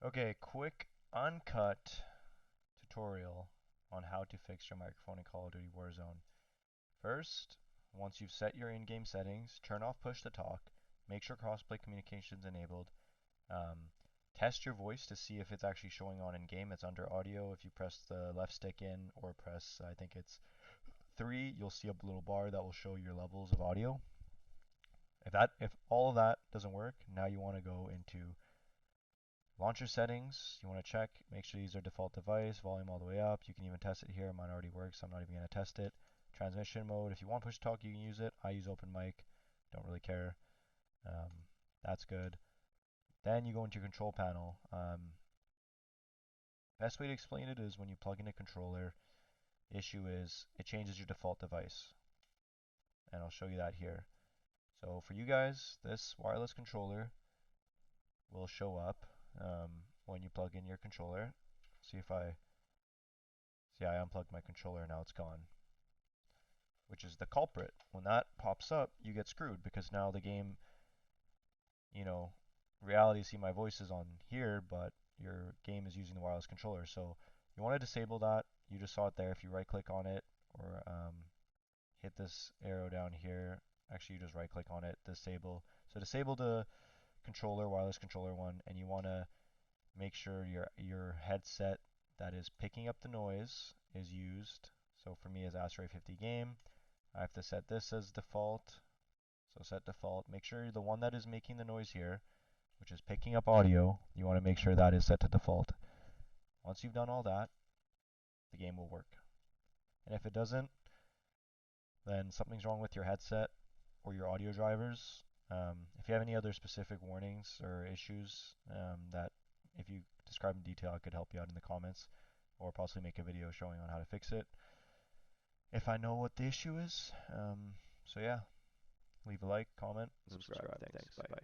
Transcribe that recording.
Okay, quick uncut tutorial on how to fix your microphone in Call of Duty Warzone. First, once you've set your in-game settings, turn off push to talk, make sure crossplay communication is enabled. Um, Test your voice to see if it's actually showing on in-game. It's under audio. If you press the left stick in or press, I think it's 3, you'll see a little bar that will show your levels of audio. If all of that doesn't work, now you want to go into launcher settings. You want to check, make sure these are default device, volume all the way up. You can even test it here. Mine already works, so I'm not even going to test it. Transmission mode, if you want push talk, you can use it. I use open mic, don't really care. Um, that's good. Then you go into your control panel. Best way to explain it is when you plug in a controller, the issue is it changes your default device. And I'll show you that here. So for you guys, this wireless controller will show up when you plug in your controller. See if I see I unplugged my controller, now it's gone, which is the culprit. When that pops up, you get screwed because now the game, you know, reality see my voice is on here, but your game is using the wireless controller. So you want to disable that. You just saw it there. If you right click on it or hit this arrow down here, actually you just right click on it, disable. So disable the controller, wireless controller one, and you want to make sure your headset that is picking up the noise is used. So for me as Astray 50 game, I have to set this as default. So set default. Make sure the one that is making the noise here, which is picking up audio, you want to make sure that is set to default. Once you've done all that, the game will work. And if it doesn't, then something's wrong with your headset or your audio drivers. If you have any other specific warnings or issues that if you describe in detail, I could help you out in the comments or possibly make a video showing on how to fix it if I know what the issue is. So yeah, leave a like, comment, Subscribe. Thanks. Bye.